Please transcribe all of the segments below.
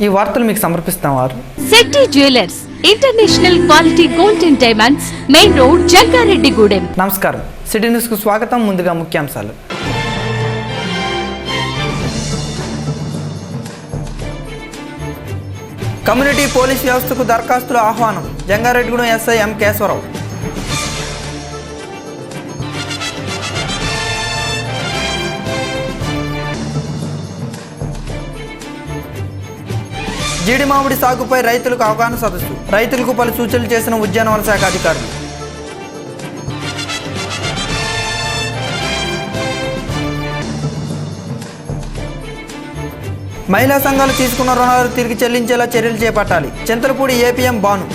ఈ వార్తలు మీకు సమర్పిస్తున్నవారు Shetty jewellers, international quality gold and diamonds, main road, Jangareddygudem. నమస్కారం. సిటీ న్యూస్ కు స్వాగతం. ముందుగా ముఖ్యాంశాలు. కమ్యూనిటీ పోలీస్ వ్యవస్థకు దరఖాస్తుల ఆహ్వానం. Jangareddygudem SI M Keshavarao. జీడి మామిడి సాగుపై రైతులకు అవగాహన సదస్సు. రైతులకు పలు సూచనలు చేసిన ఉద్యానవన శాఖ అధికారులు. మహిళా సంఘాలు తీసుకున్న రుణాలు తిరిగి చెల్లించేలా చర్యలు చేపట్టాలి. చింతలపూడి ఏపీఎం బాను.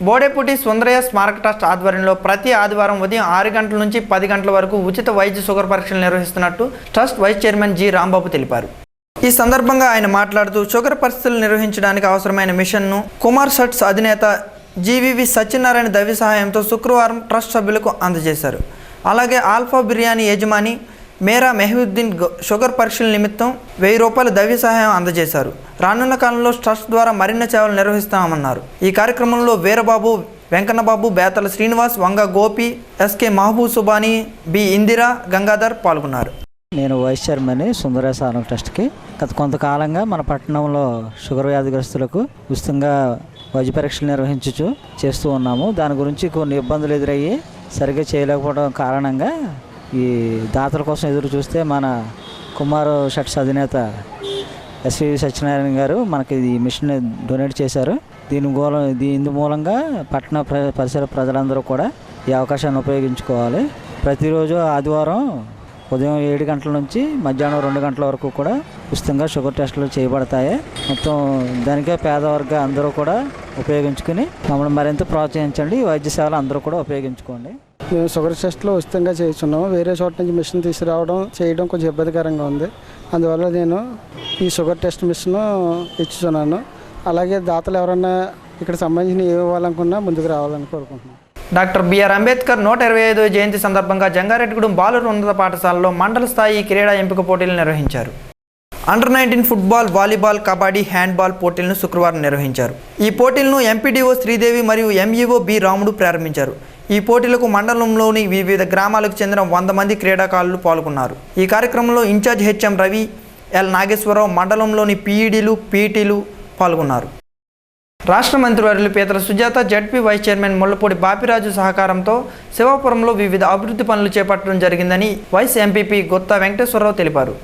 బోడేపుటి సుందరయ్య స్మారక ట్రస్ట్ ఆధ్వర్యంలో ప్రతి ఆదివారం ఉదయం 6 గంటల నుంచి 10 గంటల వరకు ఉచిత వైద్య షుగర్ పరీక్షలు నిర్వహిస్తున్నట్టు trust vice chairman G Rambabu తెలిపారు. ఈ సందర్భంగా ఆయన మాట్లాడుతూ షుగర్ పరీక్షలు నిర్వహించడానికి అవసరమైన మిషన్ను కుమార్ షట్స్ అధినేత జీవీవి సత్యనారాయణ దవి సహాయంతో శుక్రవారం ట్రస్ట్ సభ్యులకు అందజేశారు. అలాగే ఆల్ఫా బిర్యానీ యజమాని మేరా మెహబూద్దీన్ షుగర్ పరీక్షల నిమిత్తం 1000 రూపాయల దవ్య సహాయం అందజేశారు. రానున్న కాలంలో ట్రస్ట్ ద్వారా మరిన్ని సేవలు నిర్వహిస్తామన్నారు. ఈ కార్యక్రమంలో వీరబాబు, వెంకన్నబాబు, బేతల శ్రీనివాస్, వంగ గోపి, ఎస్కే మహబూబ్ సుబానీ, బి ఇందిరా, గంగాధర్ పాల్గొన్నారు. నేను వైస్ చైర్మన్ సుందరయ్య స్మారక ట్రస్ట్కి. గత కొంతకాలంగా మన పట్టణంలో షుగర్ వ్యాధిగ్రస్తులకు ఉచితంగా వైద్య పరీక్షలు చేస్తూ ఉన్నాము. దాని గురించి కొన్ని ఇబ్బందులు ఎదురయ్యి సరిగ్గా చేయలేకపోవడం కారణంగా ఈ దాతల కోసం ఎదురు చూస్తే మన కుమార్ షట్స్ అధినేత ఎస్వి సత్యనారాయణ గారు మనకి ఈ మిషన్ డొనేట్ చేశారు. ఇందు మూలంగా పట్టణ పరిసర ప్రజలందరూ కూడా ఈ అవకాశాన్ని ఉపయోగించుకోవాలి. ప్రతిరోజు ఆదివారం ఉదయం 7 గంటల నుంచి మధ్యాహ్నం 2 గంటల వరకు కూడా ఉచితంగా షుగర్ టెస్టులు చేయబడతాయి. మొత్తం దానికే పేదవర్గ అందరూ కూడా ఉపయోగించుకుని మమ్మల్ని మరింత ప్రోత్సహించండి. వైద్య సేవలు అందరూ కూడా ఉపయోగించుకోండి. మేము షుగర్ టెస్ట్లో ఉచితంగా చేస్తున్నాము. వేరే చోట నుంచి మిషన్ చేయడం కొంచెం ఇబ్బందికరంగా ఉంది. అందువల్ల నేను ఈ షుగర్ టెస్ట్ మిషన్ ఇచ్చుతున్నాను. అలాగే దాతలు ఎవరన్నా ఇక్కడ సంబంధించిన ఏమి ఇవ్వాలనుకున్నా ముందుకు రావాలని కోరుకుంటున్నాను. డాక్టర్ బిఆర్ అంబేద్కర్ 125వ జయంతి సందర్భంగా జంగారెడ్డిగూడెం బాలుర ఉన్నత పాఠశాలలో మండల స్థాయి క్రీడా ఎంపిక పోటీలు నిర్వహించారు. Under 19 football, volleyball, kabaddi, handball పోటీలను శుక్రవారం నిర్వహించారు. ఈ పోటీలను ఎంపీడీఓ శ్రీదేవి మరియు ఎంఈఓ బి రాముడు ప్రారంభించారు. ఈ పోటీలకు మండలంలోని వివిధ గ్రామాలకు చెందిన 100 మంది క్రీడాకారులు పాల్గొన్నారు. ఈ కార్యక్రమంలో incharge HM Ravi, L Nageswararao, మండలంలోని పీఈడీలు, పీటీలు పాల్గొన్నారు. రాష్ట్ర మంత్రివర్యులు Peethala Sujatha, ZP vice chairman Mullapudi Bapiraju సహకారంతో శివాపురంలో వివిధ అభివృద్ధి పనులు చేపట్టడం జరిగిందని వైస్ ఎంపీపీ గుత్తా వెంకటేశ్వరరావు తెలిపారు.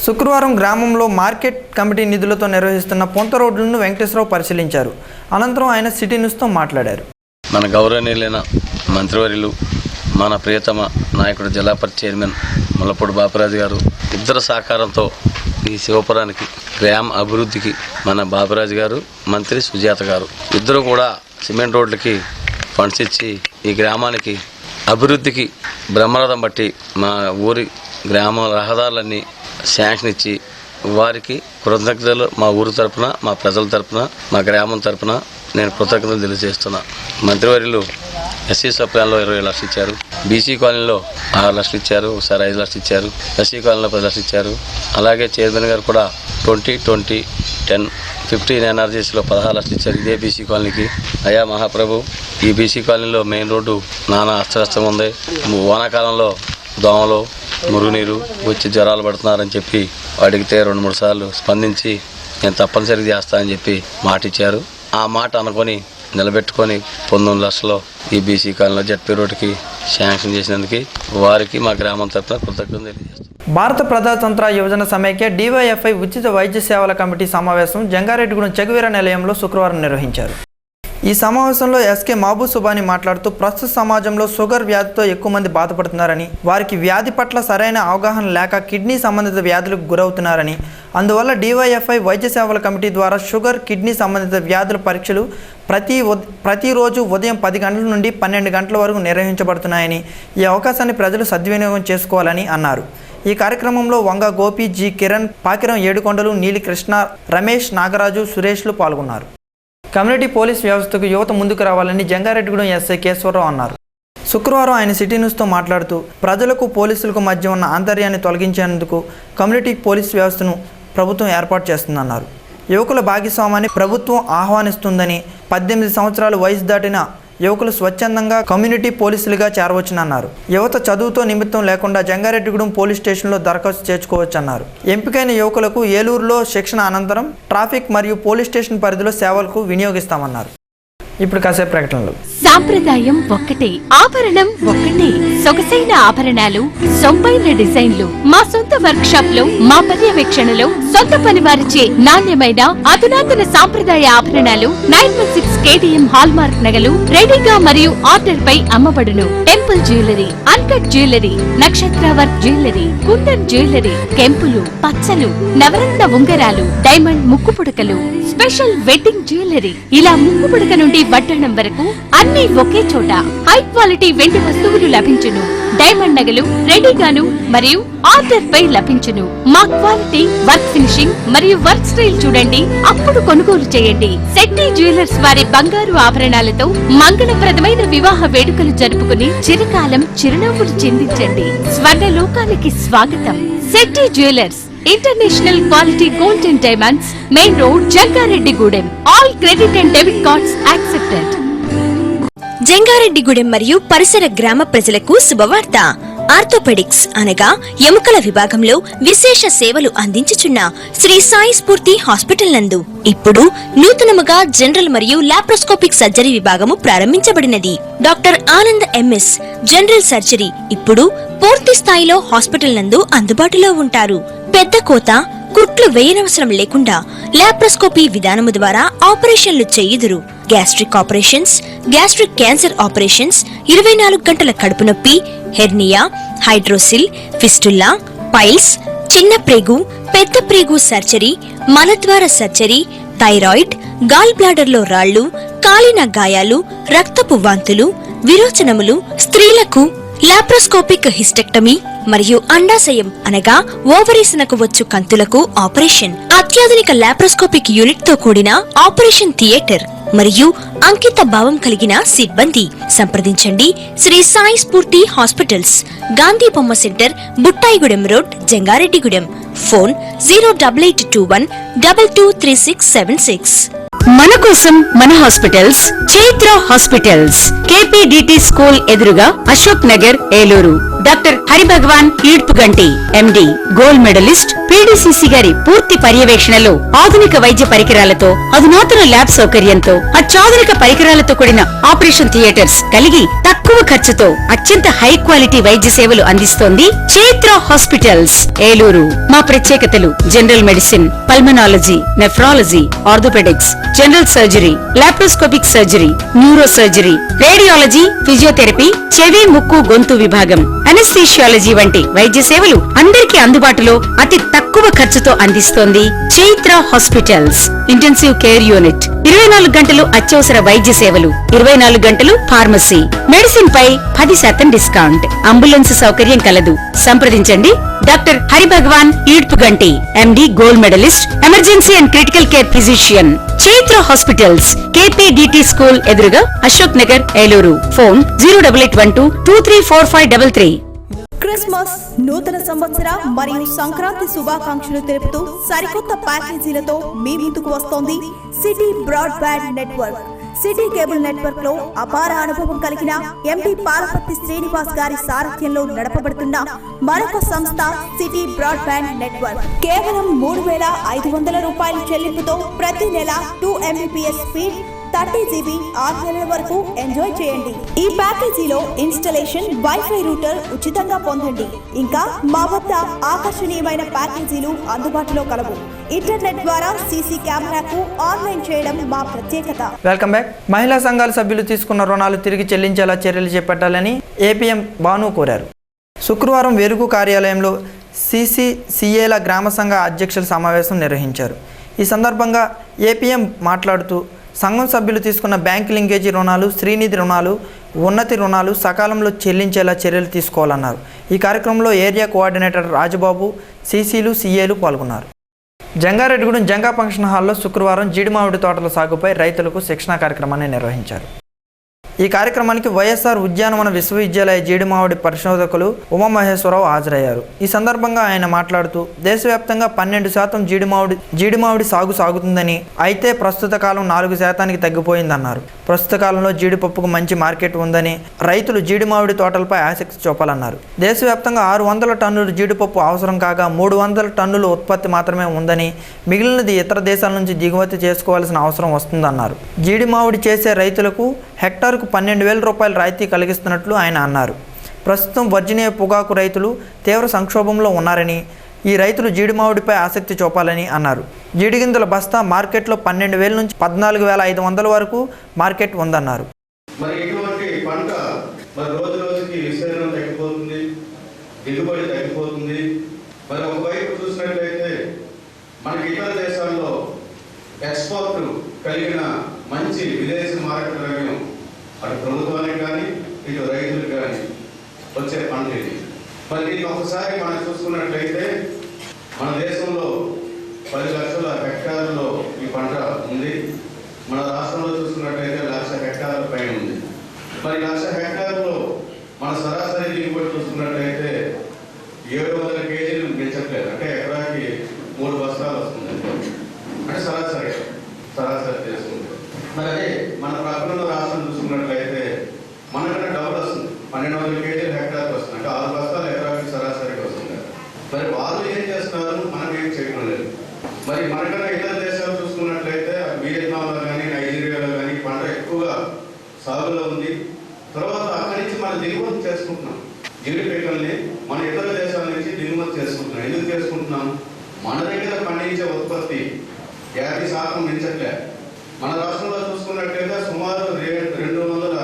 శుక్రవారం గ్రామంలో మార్కెట్ కమిటీ నిధులతో నిర్వహిస్తున్న పొంత రోడ్లను వెంకటేశ్వరరావు పరిశీలించారు. అనంతరం ఆయన సిటీ న్యూస్తో మాట్లాడారు. మన గౌరవనీయులైన మంత్రివర్యులు, మన ప్రియతమ నాయకుడు జిల్లా పరిషత్ చైర్మన్ ముళ్లపూడి బాపిరాజు గారు ఇద్దరు సహకారంతో ఈ శివపురానికి గ్రామ అభివృద్ధికి మన బాపిరాజు గారు, మంత్రి సుజాత గారు ఇద్దరు కూడా సిమెంట్ రోడ్లకి ఫండ్స్ ఇచ్చి ఈ గ్రామానికి అభివృద్ధికి బ్రహ్మరథం బట్టి మా ఊరి గ్రామ రహదారులన్నీ శాంక్షన్ ఇచ్చి వారికి కృతజ్ఞతలు మా ఊరి తరపున, మా ప్రజల తరపున, మా గ్రామం తరపున నేను కృతజ్ఞతలు తెలియజేస్తున్నా. మంత్రివర్యులు ఎస్సీ సప్లాన్లో 20 లక్షలు ఇచ్చారు, బీసీ కాలనీలో 6 లక్షలు ఇచ్చారు, ఒకసారి 5 లక్షలు ఇచ్చారు, ఎస్సీ కాలనీలో 10 లక్షలు ఇచ్చారు. అలాగే చైర్మన్ గారు కూడా 20-20-10-15 ఎన్ఆర్జీసీలో 16 లక్షలు ఇచ్చారు ఇదే బీసీ కాలనీకి. అయ్యా మహాప్రభు, ఈ బీసీ కాలనీలో మెయిన్ రోడ్డు నానా అస్తవ్యస్తం ఉంది. వానాకాలంలో దోమలు, మురుగునీరు వచ్చి జ్వరాలు పడుతున్నారని చెప్పి అడిగితే 2-3 సార్లు స్పందించి నేను తప్పనిసరిగా చేస్తానని చెప్పి మాట ఇచ్చారు. ఆ మాట అనుకొని నిలబెట్టుకొని 19 లక్షలు ఈ బీసీ కాలనీలో జడ్పీ రోడ్డుకి శాంక్షన్ చేసినందుకు వారికి మా గ్రామం తరఫున కృతజ్ఞతలు తెలియజేస్తాం. భారత ప్రజాతంత్ర యువజన సమైక్య డివైఎఫ్ఐ ఉచిత వైద్య సేవల కమిటీ సమావేశం జంగారెడ్డిగూడెం చెగువీర నిలయంలో శుక్రవారం నిర్వహించారు. ఈ సమావేశంలో ఎస్కే మహబూబ్ సుబానీ మాట్లాడుతూ ప్రస్తుత సమాజంలో షుగర్ వ్యాధితో ఎక్కువ మంది బాధపడుతున్నారని, వారికి వ్యాధి పట్ల సరైన అవగాహన లేక కిడ్నీ సంబంధిత వ్యాధులకు గురవుతున్నారని, అందువల్ల డివైఎఫ్ఐ వైద్య సేవల కమిటీ ద్వారా షుగర్, కిడ్నీ సంబంధిత వ్యాధుల పరీక్షలు ప్రతిరోజు ఉదయం 10 గంటల నుండి 12 గంటల వరకు నిర్వహించబడుతున్నాయని, ఈ అవకాశాన్ని ప్రజలు సద్వినియోగం చేసుకోవాలని అన్నారు. ఈ కార్యక్రమంలో వంగ గోపి, జి కిరణ్, పాకిరం ఏడుకొండలు, నీలి కృష్ణ, రమేష్, నాగరాజు, సురేష్లు పాల్గొన్నారు. కమ్యూనిటీ పోలీస్ వ్యవస్థకు యువత ముందుకు రావాలని జంగారెడ్డిగూడెం ఎస్ఐ కేశవరావు అన్నారు. శుక్రవారం ఆయన సిటీ న్యూస్తో మాట్లాడుతూ ప్రజలకు పోలీసులకు మధ్య ఉన్న ఆంతర్యాన్ని తొలగించేందుకు కమ్యూనిటీ పోలీస్ వ్యవస్థను ప్రభుత్వం ఏర్పాటు చేస్తుందన్నారు. యువకుల భాగస్వామ్యాన్ని ప్రభుత్వం ఆహ్వానిస్తుందని 18 సంవత్సరాల వయసు దాటిన యువకులు స్వచ్ఛందంగా కమ్యూనిటీ పోలీసులుగా చేరవచ్చునన్నారు. యువత చదువుతో నిమిత్తం లేకుండా జంగారెడ్డిగూడెం పోలీస్ స్టేషన్లో దరఖాస్తు చేసుకోవచ్చన్నారు. ఎంపికైన యువకులకు ఏలూరులో శిక్షణ అనంతరం ట్రాఫిక్ మరియు పోలీస్ స్టేషన్ పరిధిలో సేవలకు వినియోగిస్తామన్నారు. ఇప్పుడు కాసేపు ప్రకటనలు. సాంప్రదాయం ఒక్కటే, ఆభరణం ఒక్కటే. సొగసైన ఆభరణాలు, సొంపైన డిజైన్లు మా సొంత వర్క్ షాప్ లో, మా పర్యవేక్షణలో సొంత పని వారిచే నాణ్యమైన అధునాతన సాంప్రదాయ ఆభరణాలు 916 KDM హాల్ మార్క్ నగలు రెడీగా మరియు ఆర్డర్ పై అమ్మబడును. టెంపుల్ జ్యువెలరీ, అన్కట్ జ్యువెలరీ, నక్షత్ర వర్క్ జ్యువెలరీ, కుందన్ జ్యువెలరీ, కెంపులు, పచ్చలు, నవరత్న ఉంగరాలు, డైమండ్ ముక్కు పుడకలు, స్పెషల్ వెడ్డింగ్ జ్యువెలరీ, ఇలా ముక్కు పుడక నుండి వడ్డాణం వరకు అన్ని ఒకే చోట. హై క్వాలిటీ వెండి వస్తువులు లభించును. డైమండ్ నగలు రెడీగాను మరియు ఆర్డర్ పై లభించును. మా క్వాలిటీ, వర్క్ ఫినిషింగ్ మరియు వర్క్ స్టైల్ చూడండి, అప్పుడు కొనుగోలు చేయండి. శెట్టి జ్యువెలర్స్ వారి బంగారు ఆభరణాలతో మంగళప్రదమైన వివాహ వేడుకలు జరుపుకుని చిరకాలం చిరునవ్వులు చిందించండి. స్వర్ణ లోకానికి స్వాగతం. Shetty jewellers, international quality gold and diamonds, main road, Jangareddygudem. All credit and debit cards accepted. Jangareddygudem మరియు పరిసర గ్రామ ప్రజలకు శుభవార్త. ఆర్థోపెడిక్స్ అనగా ఎముకల విభాగంలో విశేష సేవలు అందించుచున్న శ్రీ సాయి స్ఫూర్తి హాస్పిటల్ నందు ఇప్పుడు నూతనముగా జనరల్ మరియు లాప్రోస్కోపిక్ సర్జరీ విభాగము ప్రారంభించబడినది. Doctor Anand MS general surgery ఇప్పుడు పూర్తి స్థాయిలో హాస్పిటల్ నందు అందుబాటులో ఉంటారు. పెద్ద కోత, కుట్లు వేయనవసరం లేకుండా లాప్రోస్కోపీ విధానము ద్వారా ఆపరేషన్లు చేయుదురు. Gastric operations, gastric cancer operations, 24 గంటల కడుపు నొప్పి, హెర్నియా, హైడ్రోసిల్, ఫిస్టుల్లా, పైల్స్, చిన్న ప్రేగు, పెద్ద ప్రేగు సర్జరీ, మలద్వార సర్జరీ, థైరాయిడ్, గాల్ బ్లాడర్ లో రాళ్లు, కాలిన గాయాలు, రక్తపు వాంతులు, విరోచనములు, స్త్రీలకు లాప్రోస్కోపిక్ హిస్టెక్టమీ మరియు అండాశయం అనగా ఓవరీస్నకు వచ్చు కంతులకు ఆపరేషన్, అత్యాధునిక లాప్రోస్కోపిక్ యూనిట్ తో కూడిన ఆపరేషన్ థియేటర్ మరియు అంకిత భావం కలిగిన సిబ్బంది. సంప్రదించండి శ్రీ సాయి స్ఫూర్తి హాస్పిటల్స్, గాంధీ బొమ్మ centre, Buttaigudem road, Jangareddygudem. Phone 08821 223676. మన కోసం మన hospitals, Chaitra hospitals, KPDT school ఎదురుగా, Ashok Nagar, Eluru. Doctor Haribhagavan Edpuganti MD, gold medallist, PDCC గారి పూర్తి పర్యవేక్షణలో ఆధునిక వైద్య పరికరాలతో, అధునాతన ల్యాబ్ సౌకర్యంతో, అత్యాధునిక పరికరాలతో కూడిన ఆపరేషన్ థియేటర్స్ కలిగి తక్కువ ఖర్చుతో అత్యంత హై క్వాలిటీ వైద్య సేవలు అందిస్తోంది చైత్ర హాస్పిటల్స్, ఏలూరు. మా ప్రత్యేకతలు general medicine, pulmonology, nephrology, orthopaedics, general surgery, laparoscopic surgery, neuro surgery, radiology, physiotherapy, చెవి, ముక్కు, గొంతు విభాగం, అనస్థీషియాలజీ వంటి వైద్య సేవలు అందరికీ అందుబాటులో అతి తక్కువ ఖర్చుతో అందిస్తోంది Chaitra hospitals. Intensive care unit, 24 గంటలు అత్యవసర వైద్య సేవలు, 24 గంటలు ఫార్మసీ, మెడిసిన్ పై 10% డిస్కౌంట్, అంబులెన్స్ సౌకర్యం కలదు. సంప్రదించండి doctor Haribhagavan Edpuganti MD, gold medallist, emergency and critical care physician. Chaitra hospitals, KPDT school ఎదురుగా, అశోక్ నగర్, ఏలూరు. ఫోన్ 08812 234533. క్రిస్మస్, నూతన సంవత్సర మరియు సంక్రాంతి శుభాకాంక్షలు తెలుపుతూ సరికొత్త ప్యాకేజీలతో మీ ముందుకు వస్తోంది city broadband network. City cable network లో అపార అనుభవం కలిగిన MD పాలపర్తి శ్రీనివాస్ గారి సారథ్యంలో నడపబడుతున్న మరొక సంస్థ సిటీ బ్రాడ్బ్యాండ్ నెట్వర్క్. కేవలం 3,500 రూపాయల చెల్లింపుతో ప్రతి నెల 2 Mbps స్పీడ్, 30 GB 6 నెలల వరకు ఎంజాయ్ చేయండి. ఈ ప్యాకేజీలో ఇన్స్టలేషన్, వైఫై రూటర్ ఉచితంగా పొందండి. ఇంకా మా వద్ద ఆకర్షణీయమైన ప్యాకేజీలు అందుబాటులో కలవు. ఇంటర్నెట్ ద్వారా CC కెమెరాకు ఆన్లైన్ చేయడం మా ప్రత్యేకత. Welcome back. మహిళా సంఘాల సభ్యులు తీసుకున్న రుణాలు తిరిగి చెల్లించేలా చర్యలు చేపట్టాలని APM భాను కోరారు. శుక్రవారం వెలుగు కార్యాలయంలో CCCAల గ్రామ సంఘ అధ్యక్షుల సమావేశం నిర్వహించారు. ఈ సందర్భంగా APM మాట్లాడుతూ సంఘం సభ్యులు తీసుకున్న బ్యాంకు లింకేజీ రుణాలు, శ్రీనిధి రుణాలు, ఉన్నతి రుణాలు సకాలంలో చెల్లించేలా చర్యలు తీసుకోవాలన్నారు. ఈ కార్యక్రమంలో ఏరియా కోఆర్డినేటర్ రాజబాబు, CCలు, CAలు పాల్గొన్నారు. జంగారెడ్డిగూడెం జంగా ఫంక్షన్ హాల్లో శుక్రవారం జీడి మామిడి తోటల సాగుపై రైతులకు శిక్షణా కార్యక్రమాన్ని నిర్వహించారు. ఈ ఈ కార్యక్రమానికి వైఎస్ఆర్ ఉద్యానవన విశ్వవిద్యాలయ జీడిమావిడి పరిశోధకులు ఉమామహేశ్వరరావు హాజరయ్యారు. ఈ సందర్భంగా ఆయన మాట్లాడుతూ దేశవ్యాప్తంగా 12% జీడిమావిడి సాగు సాగుతుందని, అయితే ప్రస్తుత కాలం 4% తగ్గిపోయిందన్నారు. ప్రస్తుత కాలంలో జీడిపప్పుకు మంచి మార్కెట్ ఉందని, రైతులు జీడిమావిడి తోటలపై ఆసక్తి చూపాలన్నారు. దేశవ్యాప్తంగా 600 టన్నుల జీడిపప్పు అవసరం కాగా 300 టన్నుల ఉత్పత్తి మాత్రమే ఉందని, మిగిలినది ఇతర దేశాల నుంచి దిగుమతి చేసుకోవాల్సిన అవసరం వస్తుందన్నారు. జీడిమావిడి చేసే రైతులకు హెక్టార్కు 12,000 రూపాయల రాయితీ కలిగిస్తున్నట్లు ఆయన అన్నారు. ప్రస్తుతం వర్జీనియా పొగాకు రైతులు తీవ్ర సంక్షోభంలో ఉన్నారని, ఈ రైతులు జీడిమావిడిపై ఆసక్తి చూపాలని అన్నారు. జీడిగింజల బస్తా మార్కెట్లో 12,000 నుంచి 14,500 వరకు మార్కెట్ ఉందన్నారు. మరి ఇటువంటి పంట మరి రోజు రోజుకి విస్తీర్ణం తగ్గిపోతుంది, దిగుబడి తగ్గిపోతుంది. మరి ఒకవైపు చూసినట్లయితే మనకి ఇతర దేశాల్లో ఎక్స్పోర్ట్ కలిగిన మంచి విదేశీ మారక ద్రవ్యం అటు ప్రభుత్వానికి కానీ ఇటు రైతులకు కానీ వచ్చే పంట ఇది. మరి దీన్ని ఒకసారి మనం చూసుకున్నట్లయితే మన దేశంలో 10 లక్షల హెక్టార్లలో ఈ పంట ఉంది. మన రాష్ట్రంలో చూసుకున్నట్లయితే 1,00,000 హెక్టార్ల పైన ఉంది. మరి 1,00,000 హెక్టార్లో మన సరాసరి దిగుబడి చూసుకున్నట్లయితే 700 కేజీలు పెంచట్లేదు, అంటే ఎకరాకి 3 బస్తాలు వస్తుంది అంటే సరాసరి చేసుకుంటే. మరి అదే మన ప్రకృతిలో రాష్ట్రం చూసుకున్నట్లయితే మనకన్నా డబుల్ వస్తుంది, 1,200 కేజీలు హెక్టార్కి వస్తుంది, అంటే 6 బస్తాలు ఎకరాకి సరాసరికి వస్తుంది. మరి వాళ్ళు ఏం చేస్తున్నారు, మనం ఏం చేయడం లేదు. మరి మనకన్నా ఇతర దేశాలు చూసుకున్నట్లయితే వియత్నాంలో కానీ నైజీరియాలో కానీ పంట ఎక్కువగా సాగులో ఉంది. తర్వాత అక్కడి నుంచి మనం దిగుమతి చేసుకుంటున్నాం. జీడిపీకల్ని మన ఇతర దేశాల నుంచి దిగుమతి చేసుకుంటున్నాం. ఎందుకు చేసుకుంటున్నాం? మన దగ్గర పండించే ఉత్పత్తి 50% మించట్లే. మన రాష్ట్రంలో చూసుకున్నట్లయితే సుమారు 200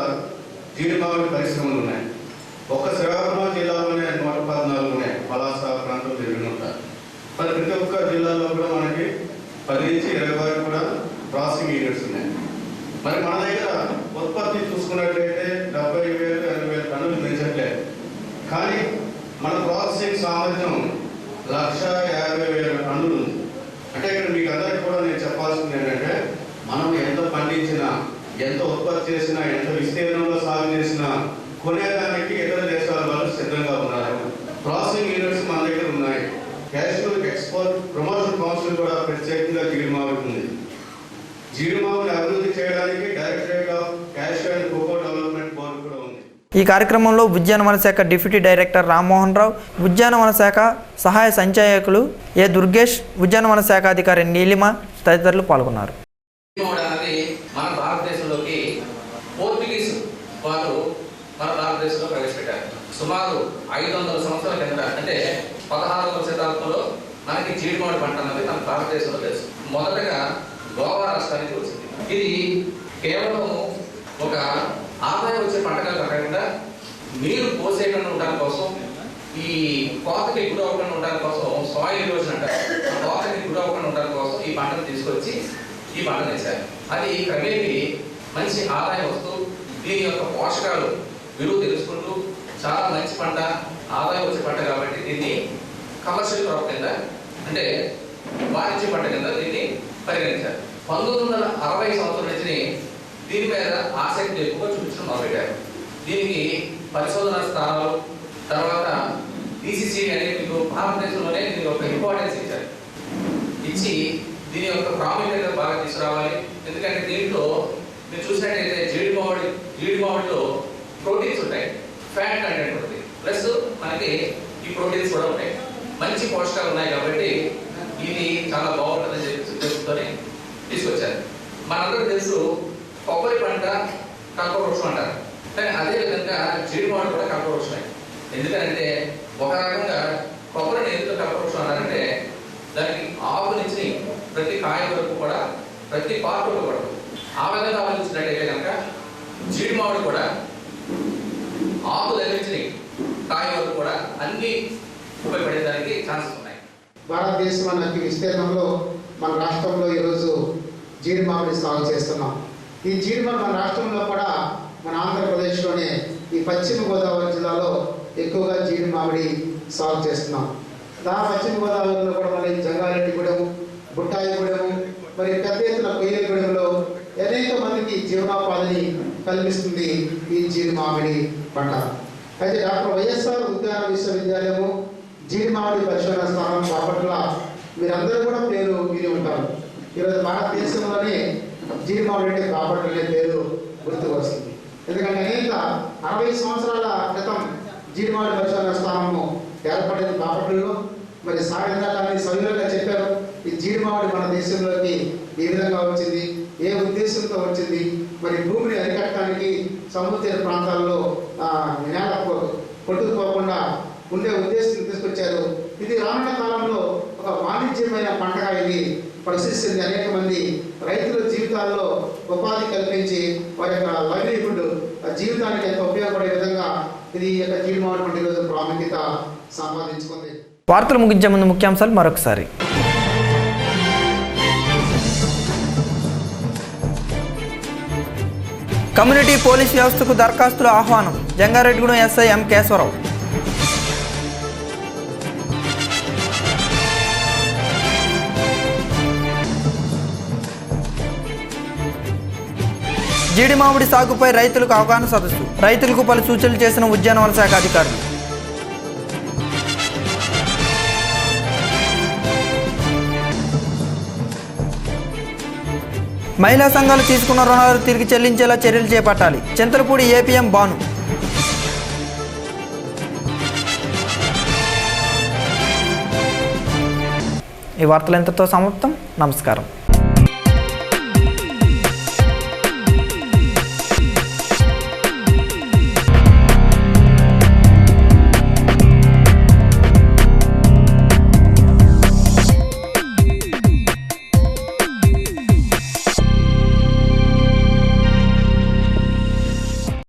జీడిమావిడి పరిశ్రమలు ఉన్నాయి. ఒక్క శ్రీకాకుళం జిల్లాలోనే 114 ఉన్నాయి. పలాస ప్రాంతం తిరిగి ఉంటారు. మరి ప్రతి ఒక్క జిల్లాలో కూడా మనకి 10 నుంచి 20 వరకు కూడా ప్రాసెసింగ్ యూనిట్స్ ఉన్నాయి. మరి మన దగ్గర ఉత్పత్తి చూసుకున్నట్లయితే 70,000 80,000 టన్నులు పెంచట్లేదు. కానీ మన ప్రాసెసింగ్ సామర్థ్యం 1,50,000 టన్నులు ఉంది. అంటే ఇక్కడ మీకు అందరికీ కూడా నేను చెప్పాల్సింది ఏంటంటే, మనం ఎంత పండించినా, ఎంత ఉత్పత్తి చేసినా, ఎంత విస్తీర్ణంలో సాగు చేసినా కొనేదానికి ఇతర దేశాల వాళ్ళు సిద్ధంగా ఉన్నారు. ప్రాసెసింగ్ యూనిట్స్ మన దగ్గర ఉన్నాయి. క్యాష్యూ ఎక్స్పోర్ట్ ప్రమోషన్ కౌన్సిల్ కూడా ప్రత్యేకంగా జీడిమావిడి ఉంది. జీడిమావిడిని అభివృద్ధి చేయడానికి directorate of cashew and cocoa development board కూడా ఉంది. ఈ కార్యక్రమంలో ఉద్యానవన శాఖ డిప్యూటీ డైరెక్టర్ రామ్మోహన్ రావు, ఉద్యానవన శాఖ సహాయ సంచాలకులు ఏ దుర్గేష్, ఉద్యానవన శాఖ అధికారి నీలిమ తదితరులు పాల్గొన్నారు. మన భారతదేశంలోకి పోర్చుగీస్ వారు మన భారతదేశంలో ప్రవేశపెట్టారు. సుమారు 500 సంవత్సరాల కింద, అంటే 16వ శతాబ్దంలో మనకి జీడిమావిడి పంట అన్నది మన భారతదేశంలో తెలుసు. మొదటగా గోవా రాష్ట్రానికి వచ్చింది. ఇది కేవలం ఒక ఆదాయం వచ్చే పంటగా కాకుండా నీరు పోసేయకుండా ఉండడం కోసం, ఈ కోతకి గురి అవ్వకుండా ఉండడం కోసం, సాయిల్ ఎరోజన్ అంటారు, కోతకి గురి అవ్వకుండా ఉండడం కోసం ఈ పంటను తీసుకొచ్చి ఈ పంటను వేశారు. అది క్రమేపీ మంచి ఆదాయం వస్తూ దీని యొక్క పోషకాలు విలువ తెలుసుకుంటూ చాలా మంచి పంట, ఆదాయం వచ్చే పంట కాబట్టి దీన్ని కమర్షియల్ క్రాప్ కింద, అంటే వాణిజ్య పంట కింద దీన్ని పరిగణించారు. 1960 సంవత్సరం నుంచి దీని మీద ఆసక్తి ఎక్కువగా చూపించడం మొదలుపెట్టారు. దీనికి పరిశోధన స్థానాలు, తర్వాత DCC అనేది మీకు భారతదేశంలోనే దీని యొక్క ఇంపార్టెన్స్ ఇచ్చారు. ఇచ్చి దీని యొక్క ప్రాముఖ్యత బాగా తీసుకురావాలి. ఎందుకంటే దీంట్లో మీరు చూసినట్టయితే జీడిమావిడిలో ప్రోటీన్స్ ఉంటాయి, ఫ్యాట్ కంటెంట్ ఉంటుంది, ప్లస్ మనకి ఈ ప్రోటీన్స్ కూడా ఉంటాయి, మంచి పోషకాలు ఉన్నాయి. కాబట్టి ఇది చాలా బాగుంటుందని చెప్పి తీసుకొచ్చారు. మనందరూ తెలుసు కొబ్బరి పంట కల్పవృక్షం అంటారు, కానీ అదేవిధంగా జీడిమావిడి కూడా కల్పవృక్షమే. ఎందుకంటే ఒక రకంగా కొబ్బరిని ఎందుకు కల్పవృక్షం అన్నారంటే, దానికి ఆకు నుంచి ప్రతి కాయ వరకు కూడా ప్రతి పార్ట్ కూడా ఆ విధంగా ఆలోచించినట్టయితే కనుక జీడిమావిడి కూడా ఆకు ధరించి కాయ వరకు కూడా అన్ని ఉపయోగపడేదానికి ఛాన్సెస్ ఉన్నాయి. భారతదేశం అన్న విస్తీర్ణంలో మన రాష్ట్రంలో ఈరోజు జీడిమావిడి సాగు చేస్తున్నాం. ఈ జీడిమావిడి మన రాష్ట్రంలో కూడా మన ఆంధ్రప్రదేశ్లోనే ఈ పశ్చిమ గోదావరి జిల్లాలో ఎక్కువగా జీడిమావిడి సాగు చేస్తున్నాం. పశ్చిమ గోదావరిలో కూడా మన జంగారెడ్డిగూడెం, బుట్టాయిగూడెం, మరి పెద్ద ఎత్తున కొయ్యలగూడెంలో అనేక మందికి జీవనోపాధిని కల్పిస్తుంది ఈ జీడి మామిడి పంట. అయితే డాక్టర్ వైఎస్ఆర్ ఉద్యాన విశ్వవిద్యాలయము జీడి మామిడి పరిశోధన స్థానం బాపట్ల మీరందరూ కూడా పేరు విని ఉంటారు. ఈరోజు భారతదేశంలోనే జీడి మామిడి అంటే బాపట్ల అనే పేరు గుర్తుకు వస్తుంది. ఎందుకంటే అనేక 60 సంవత్సరాల క్రితం జీడి మామిడి పరిశోధన స్థానము ఏర్పడింది బాపట్లలో. మరి సాయంత్రం కానీ సవివరంగా చెప్పారు ఈ జీడి మామిడి మన దేశంలోకి ఏ విధంగా వచ్చింది, ఏ ఉద్దేశంతో వచ్చింది, మరి భూమిని అరికట్టడానికి సముద్ర ప్రాంతాల్లో నేల కొట్టుకుపోకుండా ఉండే ఉద్దేశం తీసుకొచ్చారు. ఇది రానున్న కాలంలో ఒక వాణిజ్యమైన పంటగా ఇది పరిశీలిస్తుంది. అనేక మంది రైతుల జీవితాల్లో ఉపాధి కల్పించి వారి యొక్క లైవ్లీహుడ్ జీవితానికి ఎంతో ఉపయోగపడే విధంగా ఇది ఈ యొక్క జీడి మామిడి పంట ఈరోజు ప్రాముఖ్యత సంపాదించుకుంది. వార్తలు ముగించే ముందు ముఖ్యాంశాలు మరొకసారి. కమ్యూనిటీ పోలీస్ వ్యవస్థకు దరఖాస్తుల ఆహ్వానం. Jangareddygudem SI M Keshavarao. జీడి మామిడి సాగుపై రైతులకు అవగాహన సదస్సు. రైతులకు పలు సూచనలు చేసిన ఉద్యానవన శాఖ అధికారులు. మహిళా సంఘాలు తీసుకున్న రుణాలు తిరిగి చెల్లించేలా చర్యలు చేపట్టాలి. చింతలపూడి ఏపీఎం బాను. ఈ వార్తలు ఎంతతో సమాప్తం. నమస్కారం.